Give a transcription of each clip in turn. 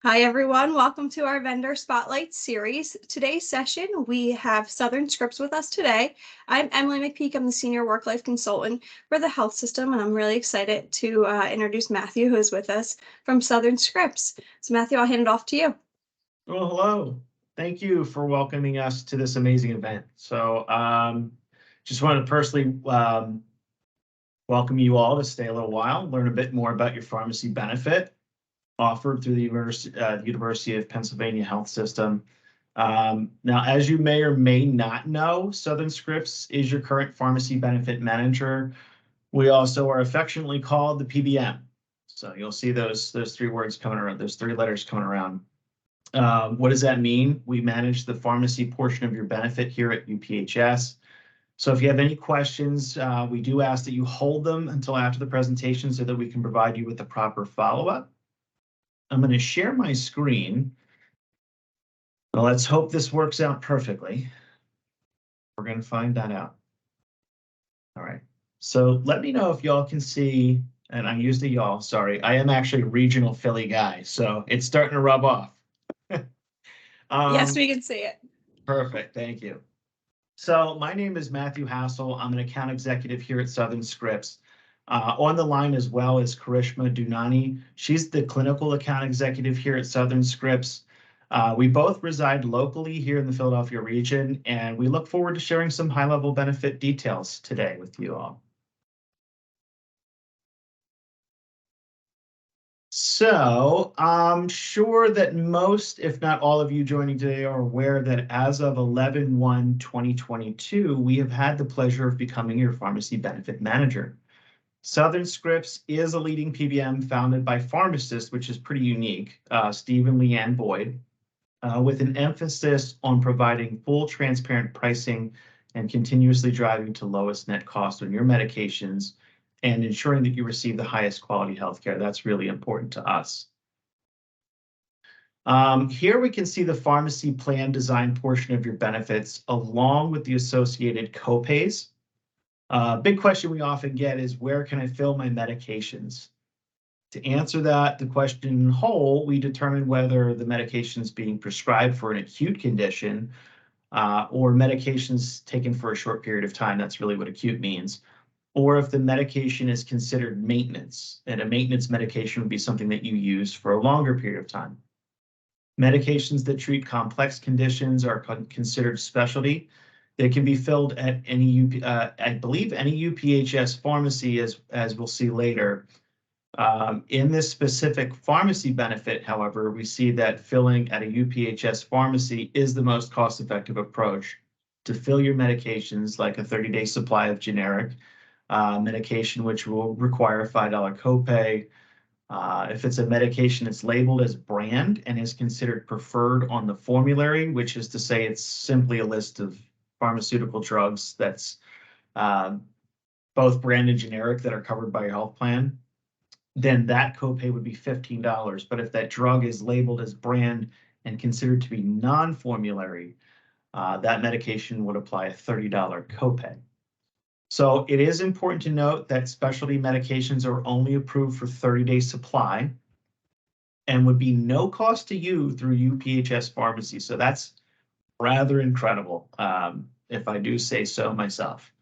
Hi, everyone. Welcome to our Vendor Spotlight series. Today's session, we have Southern Scripts with us today. I'm Emily McPeak. I'm the Senior Work-Life Consultant for the health system, and I'm really excited to introduce Matthew, who is with us from Southern Scripts. So Matthew, I'll hand it off to you. Well, hello. Thank you for welcoming us to this amazing event. Just wanted to personally welcome you all to stay a little while, learn a bit more about your pharmacy benefit offered through the University of Pennsylvania Health System. Now, as you may or may not know, Southern Scripts is your current pharmacy benefit manager. We also are affectionately called the PBM. So you'll see those three words coming around, those three letters coming around. What does that mean? We manage the pharmacy portion of your benefit here at UPHS. So if you have any questions, we do ask that you hold them until after the presentation so that we can provide you with the proper follow-up. I'm going to share my screen. Well, let's hope this works out perfectly. We're going to find that out. All right. So let me know if y'all can see, and I used a y'all, sorry. I am actually a regional Philly guy, so it's starting to rub off. Yes, we can see it. Perfect, thank you. So my name is Matthew Hassel. I'm an account executive here at Southern Scripts. On the line as well is Karishma Dunani. She's the clinical account executive here at Southern Scripts. We both reside locally here in the Philadelphia region, and we look forward to sharing some high-level benefit details today with you all. So I'm sure that most, if not all of you joining today are aware that as of 11/1/2022, we have had the pleasure of becoming your pharmacy benefit manager. Southern Scripts is a leading PBM founded by pharmacists, which is pretty unique, Steve and Leanne Boyd, with an emphasis on providing full transparent pricing and continuously driving to lowest net cost on your medications and ensuring that you receive the highest quality healthcare. That's really important to us. Here we can see the pharmacy plan design portion of your benefits along with the associated copays. Big question we often get is, where can I fill my medications? To answer that, the question in whole, we determine whether the medication is being prescribed for an acute condition or medications taken for a short period of time. That's really what acute means. Or if the medication is considered maintenance, and a maintenance medication would be something that you use for a longer period of time. Medications that treat complex conditions are considered specialty. They can be filled at any, I believe, any UPHS pharmacy, as we'll see later. In this specific pharmacy benefit, however, we see that filling at a UPHS pharmacy is the most cost-effective approach to fill your medications, like a 30-day supply of generic medication, which will require a $5 copay. If it's a medication that's labeled as brand and is considered preferred on the formulary, which is to say it's simply a list of pharmaceutical drugs that's both brand and generic that are covered by your health plan, then that copay would be $15. But if that drug is labeled as brand and considered to be non-formulary, that medication would apply a $30 copay. So it is important to note that specialty medications are only approved for 30-day supply and would be no cost to you through UPHS pharmacy. So that's rather incredible, if I do say so myself.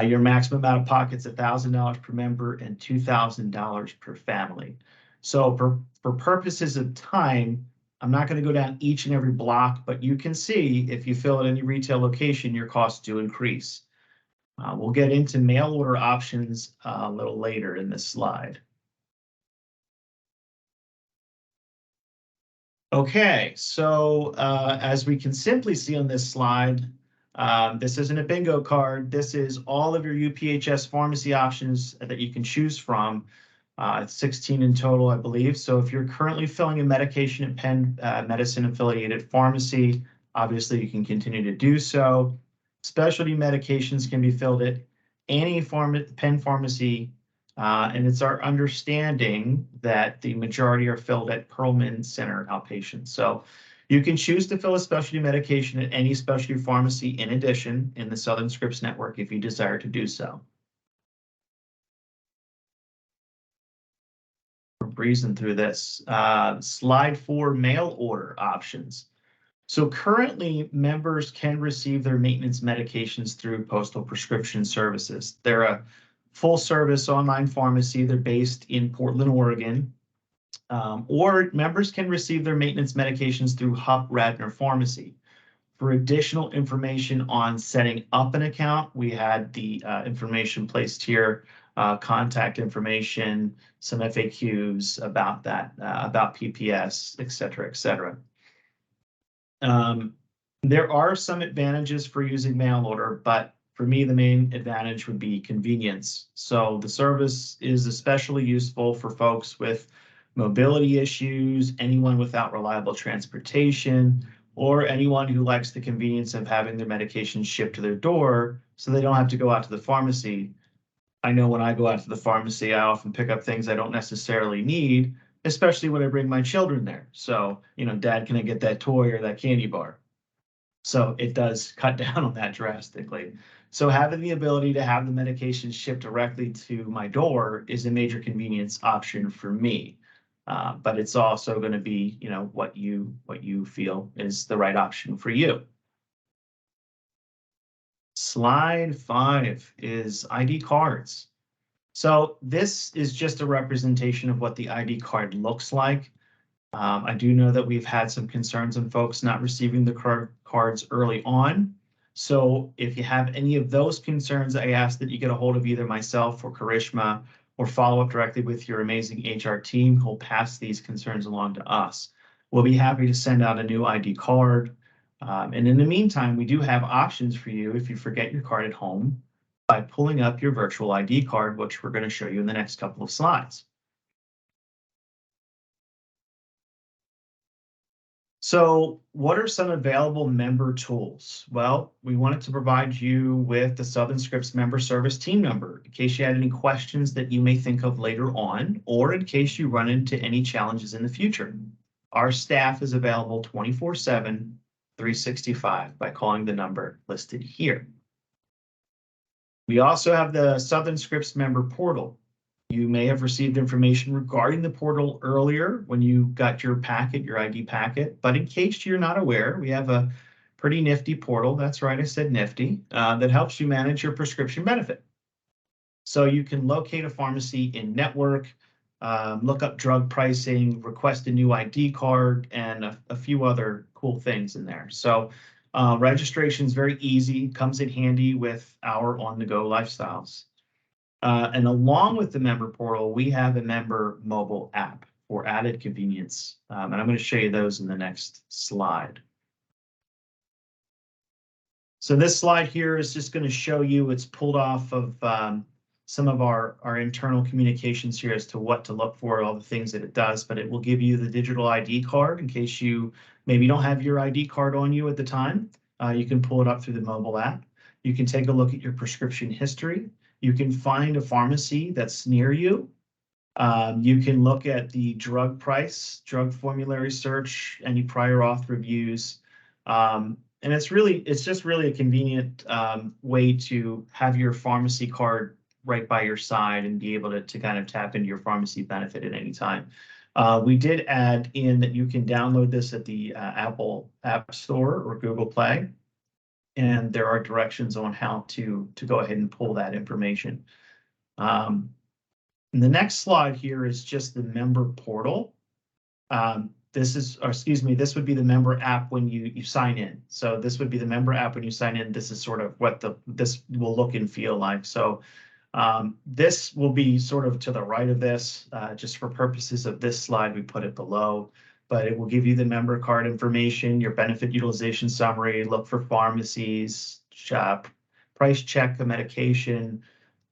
Your maximum out of pocket is $1,000 per member and $2,000 per family. So for purposes of time, I'm not going to go down each and every block, but you can see if you fill at any retail location, your costs do increase. We'll get into mail order options a little later in this slide. Okay, so as we can simply see on this slide, this isn't a bingo card. This is all of your UPHS pharmacy options that you can choose from. It's 16 in total, I believe. So if you're currently filling a medication at Penn Medicine affiliated pharmacy, obviously you can continue to do so. Specialty medications can be filled at any Penn pharmacy, and it's our understanding that the majority are filled at Perlman Center outpatient. So you can choose to fill a specialty medication at any specialty pharmacy in addition in the Southern Scripts network if you desire to do so. We're breezing through this. Slide 4, mail order options. So currently, members can receive their maintenance medications through Postal Prescription Services. They're a full-service online pharmacy. They're based in Portland, Oregon. Or members can receive their maintenance medications through Hupp Radnor Pharmacy. For additional information on setting up an account, we had the information placed here, contact information, some FAQs about that, about PPS, et cetera, et cetera. There are some advantages for using mail order, but for me, the main advantage would be convenience. So the service is especially useful for folks with mobility issues, anyone without reliable transportation, or anyone who likes the convenience of having their medications shipped to their door so they don't have to go out to the pharmacy. I know when I go out to the pharmacy, I often pick up things I don't necessarily need, especially when I bring my children there. So, Dad, can I get that toy or that candy bar? So it does cut down on that drastically. So having the ability to have the medication shipped directly to my door is a major convenience option for me. But it's also going to be, what you feel is the right option for you. Slide 5 is ID cards. So this is just a representation of what the ID card looks like. I do know that we've had some concerns on folks not receiving the cards early on. So if you have any of those concerns, I ask that you get a hold of either myself or Karishma, or follow up directly with your amazing HR team who'll pass these concerns along to us. We'll be happy to send out a new ID card. And in the meantime, we do have options for you if you forget your card at home by pulling up your virtual ID card, which we're going to show you in the next couple of slides. So what are some available member tools? Well, we wanted to provide you with the Southern Scripts member service team number in case you had any questions that you may think of later on, or in case you run into any challenges in the future. Our staff is available 24/7, 365 by calling the number listed here. We also have the Southern Scripts member portal. You may have received information regarding the portal earlier when you got your packet, your ID packet, but in case you're not aware, we have a pretty nifty portal, that's right, I said nifty, that helps you manage your prescription benefit. So you can locate a pharmacy in network, look up drug pricing, request a new ID card, and a few other cool things in there. So registration is very easy, comes in handy with our on-the-go lifestyles. And along with the member portal, we have a member mobile app for added convenience. And I'm going to show you those in the next slide. So this slide here is just going to show you, it's pulled off of some of our internal communications here as to what to look for, all the things that it does, but it will give you the digital ID card in case you maybe don't have your ID card on you at the time. You can pull it up through the mobile app. You can take a look at your prescription history. You can find a pharmacy that's near you. You can look at the drug price, drug formulary search, any prior auth reviews. And it's just really a convenient way to have your pharmacy card right by your side and be able to kind of tap into your pharmacy benefit at any time. We did add in that you can download this at the Apple App Store or Google Play. And there are directions on how to go ahead and pull that information. And the next slide here is just the member portal. This would be the member app when you sign in. So this would be the member app when you sign in. This is sort of what this will look and feel like. So this will be sort of to the right of this, just for purposes of this slide, we put it below. But it will give you the member card information, your benefit utilization summary, look for pharmacies, price check the medication,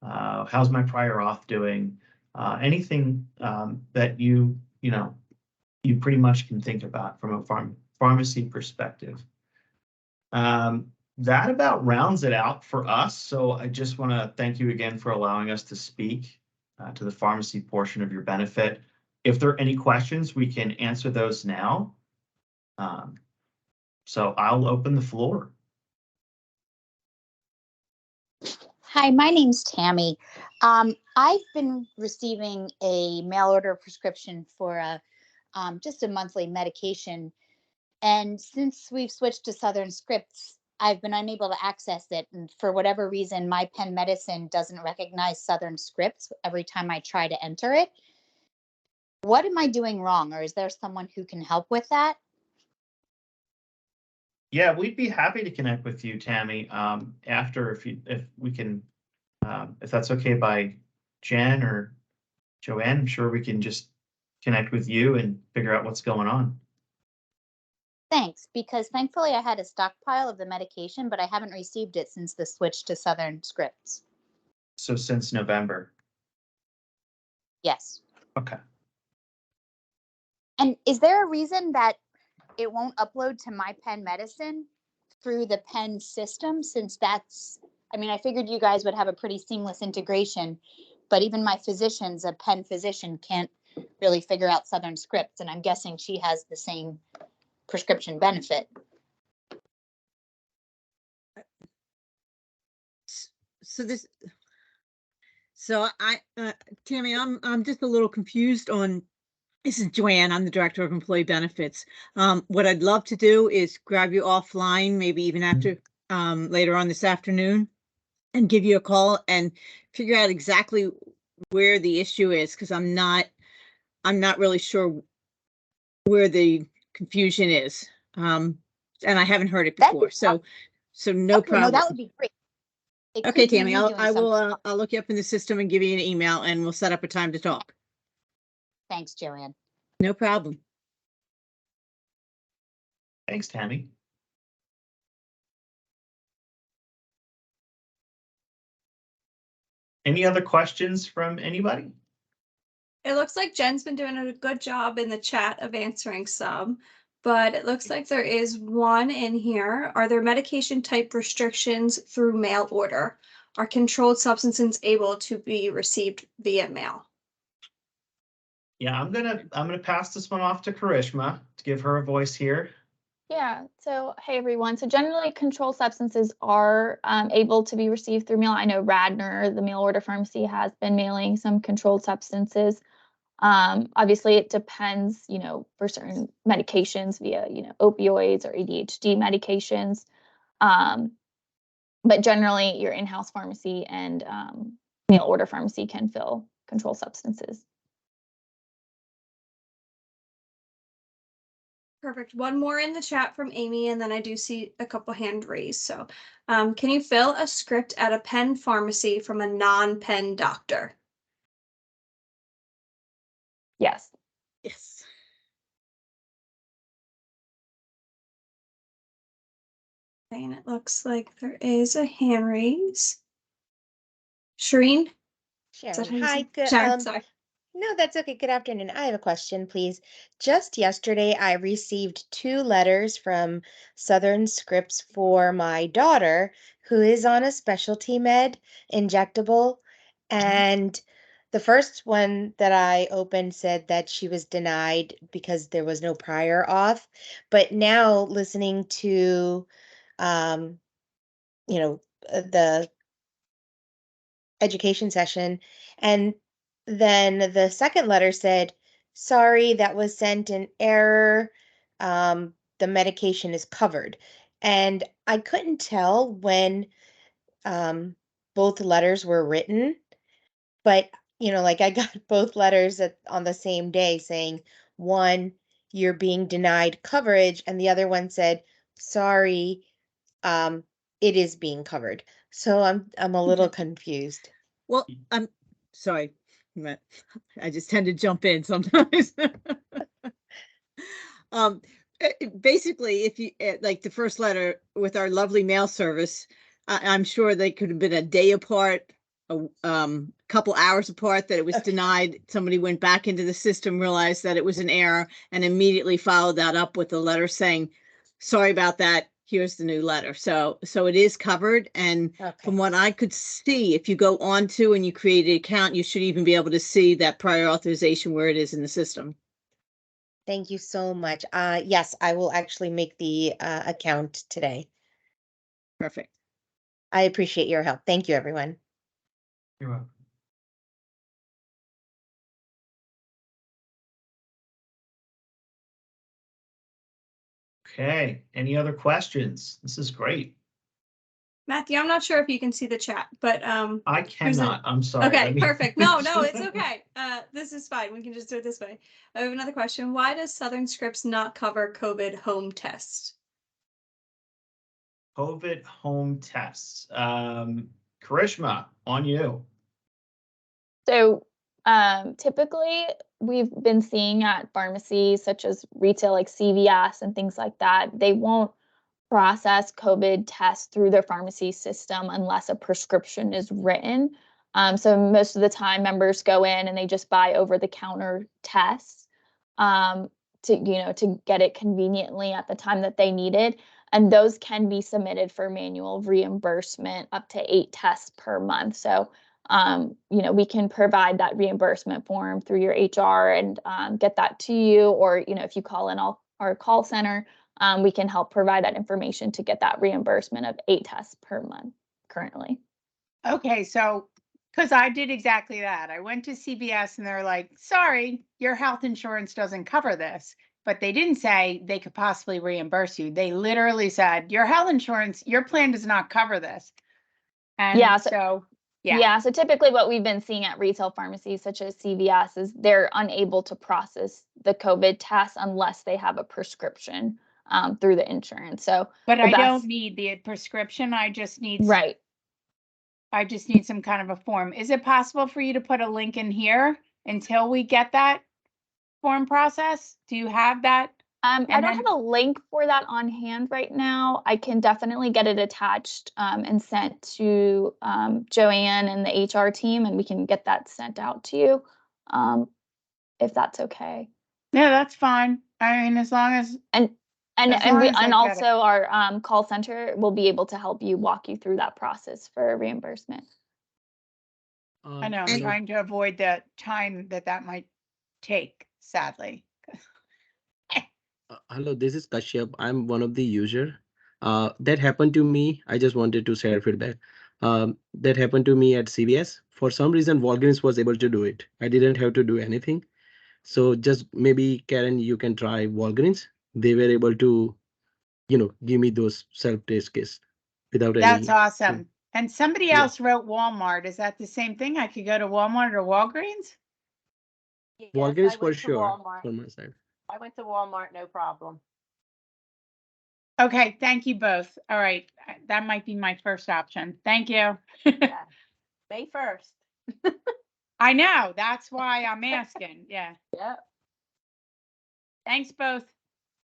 how's my prior auth doing, anything that you pretty much can think about from a pharmacy perspective. That about rounds it out for us. So I just want to thank you again for allowing us to speak to the pharmacy portion of your benefit. If there are any questions, we can answer those now. So I'll open the floor. Hi, my name's Tammy. I've been receiving a mail order prescription for just a monthly medication. And since we've switched to Southern Scripts, I've been unable to access it. And for whatever reason, my pen medicine doesn't recognize Southern Scripts every time I try to enter it. What am I doing wrong? Or is there someone who can help with that? Yeah, we'd be happy to connect with you, Tammy, after if we can, if that's okay by Jen or Joanne. I'm sure we can just connect with you and figure out what's going on. Thanks, because thankfully I had a stockpile of the medication, but I haven't received it since the switch to Southern Scripts. So since November. Yes. Okay. And is there a reason that it won't upload to my pen medicine through the pen system, since that's, I mean, I figured you guys would have a pretty seamless integration, but even my physician's a pen physician can't really figure out Southern Scripts, and I'm guessing she has the same prescription benefit. Tammy, I'm just a little confused on. This is Joanne. I'm the director of employee benefits. What I'd love to do is grab you offline, maybe even after later on this afternoon, and give you a call and figure out exactly where the issue is, because I'm not really sure where the confusion is. And I haven't heard it before. So no Okay, problem. no, that would be great. Okay, Tammy, I'll look you up in the system and give you an email, and we'll set up a time to talk. Thanks, Joanne. No problem. Thanks, Tammy. Any other questions from anybody? It looks like Jen's been doing a good job in the chat of answering some, but it looks like there is one in here. Are there medication type restrictions through mail order? Are controlled substances able to be received via mail? Yeah, I'm gonna pass this one off to Karishma to give her a voice here. Yeah, so hey everyone. So generally controlled substances are able to be received through mail. I know Radnor, the mail order pharmacy, has been mailing some controlled substances. Obviously it depends, for certain medications via, opioids or ADHD medications. But generally your in-house pharmacy and mail order pharmacy can fill controlled substances. Perfect. One more in the chat from Amy, and then I do see a couple hand raised. So can you fill a script at a pen pharmacy from a non-pen doctor? Yes. Yes. And it looks like there is a hand raise. Shireen? Sharon, hi. Good. Sharon, sorry. No, that's okay. Good afternoon. I have a question, please. Just yesterday, I received 2 letters from Southern Scripts for my daughter, who is on a specialty med injectable. And the first one that I opened said that she was denied because there was no prior auth. But now listening to, um, the education session. And then the second letter said, sorry, that was sent in error. The medication is covered. And I couldn't tell when both letters were written, but like I got both letters on the same day saying, one, you're being denied coverage, and the other one said, sorry, it is being covered. So I'm a little confused. Well, I'm sorry, but I just tend to jump in sometimes. Basically, if you like the first letter with our lovely mail service, I'm sure they could have been a day apart, a couple hours apart, that it was denied. Somebody went back into the system, realized that it was an error, and immediately followed that up with a letter saying, sorry about that, here's the new letter. So it is covered. And from what I could see, if you go on to and you create an account, you should even be able to see that prior authorization where it is in the system. Thank you so much. Yes, I will actually make the account today. Perfect. I appreciate your help. Thank you, everyone. You're welcome. Okay, any other questions? This is great. Matthew, I'm not sure if you can see the chat, but I cannot. I'm sorry. okay, Let me- perfect. No, it's okay. This is fine. We can just do it this way. I have another question. Why does Southern Scripts not cover COVID home tests? COVID home tests. Karishma, on you. So typically we've been seeing at pharmacies such as retail like CVS and things like that, they won't process COVID tests through their pharmacy system unless a prescription is written. So most of the time members go in and they just buy over-the-counter tests to get it conveniently at the time that they need it. And those can be submitted for manual reimbursement up to 8 tests per month. So we can provide that reimbursement form through your HR and get that to you, or if you call in our call center, we can help provide that information to get that reimbursement of 8 tests per month currently. Okay, so because I did exactly that. I went to CVS and they're like, sorry, your health insurance doesn't cover this. But they didn't say they could possibly reimburse you. They literally said, your health insurance, your plan does not cover this. And Yeah, so typically what we've been seeing at retail pharmacies such as CVS is they're unable to process the COVID test unless they have a prescription through the insurance. So, but I don't need the prescription. I just need some kind of a form. Is it possible for you to put a link in here until we get that form process? Do you have that? I don't have a link for that on hand right now. I can definitely get it attached and sent to Joanne and the HR team, and we can get that sent out to you if that's okay. Yeah, that's fine. I mean, as long as our call center will be able to help you, walk you through that process for reimbursement. I know, I'm trying to avoid the time that might take, sadly. Hello, this is Kashyap. I'm one of the user. That happened to me. I just wanted to share feedback. That happened to me at CVS. For some reason, Walgreens was able to do it. I didn't have to do anything. So just maybe Karen, you can try Walgreens. They were able to, give me those self-test kits without any. That's awesome. And somebody else wrote Walmart. Is that the same thing? I could go to Walmart or Walgreens? Yes, Walgreens for sure. From my side. I went to Walmart, no problem. Okay, thank you both. All right, that might be my first option. Thank you. Yeah. May 1st. I know, that's why I'm asking. Yeah. Yeah. Thanks both.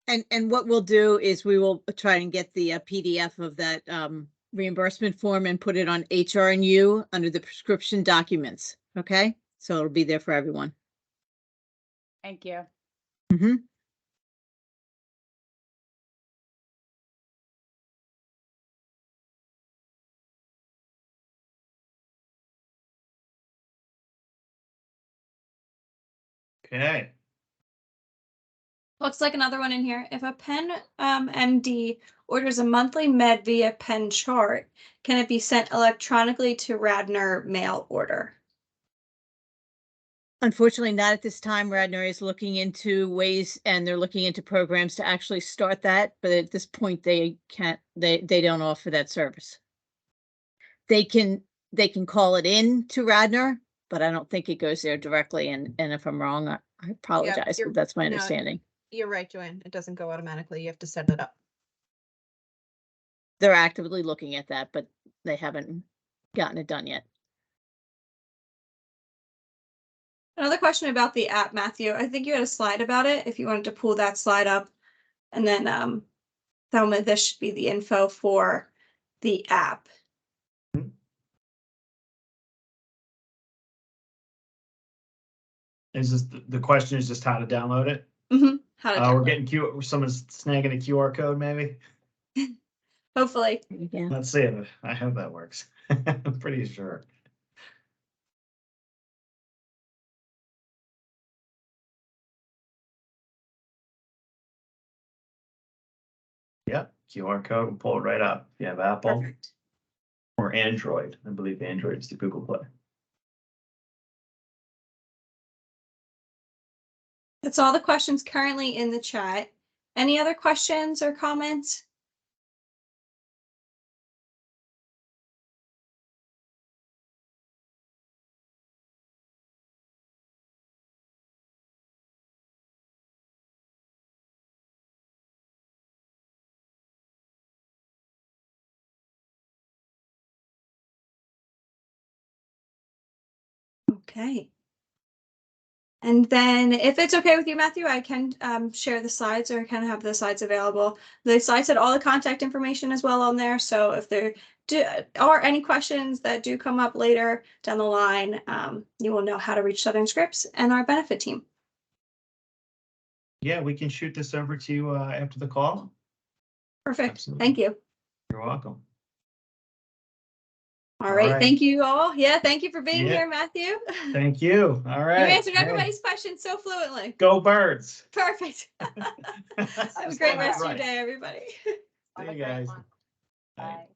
And what we'll do is we will try and get the PDF of that reimbursement form and put it on HR&U under the prescription documents. Okay, so it'll be there for everyone. Thank you. Mm-hmm. Okay. Looks like another one in here. If a pen MD orders a monthly med via pen chart, can it be sent electronically to Radnor mail order? Unfortunately, not at this time. Radnor is looking into ways, and they're looking into programs to actually start that. But at this point, they can't. They don't offer that service. They can call it in to Radnor, but I don't think it goes there directly. And if I'm wrong, I apologize, but that's my understanding. You're right, Joanne. It doesn't go automatically. You have to set it up. They're actively looking at that, but they haven't gotten it done yet. Another question about the app, Matthew. I think you had a slide about it. If you wanted to pull that slide up, and then Thelma, this should be the info for the app. Is this the question is just how to download it? Mm-hmm. How to We're getting someone's snagging a QR code, maybe. Hopefully. Yeah. Let's see if I hope that works. I'm pretty sure. Yep, QR code will pull it right up. You have Apple. Perfect. Or Android. I believe Android is the Google Play. That's all the questions currently in the chat. Any other questions or comments? Okay. And then if it's okay with you, Matthew, I can share the slides, or kind of have the slides available. The slides had all the contact information as well on there. So if there are any questions that do come up later down the line, you will know how to reach Southern Scripts and our benefit team. Yeah, we can shoot this over to you after the call. Perfect. Absolutely. Thank you. You're welcome. All All right. right. Thank you all. Yeah, thank you for being Yeah. here, Matthew. Thank you. All right. You answered Hey, everybody's questions so fluently. go Birds. Perfect. Have a great rest of your day, everybody. Have See a you great guys. one. Bye. Bye.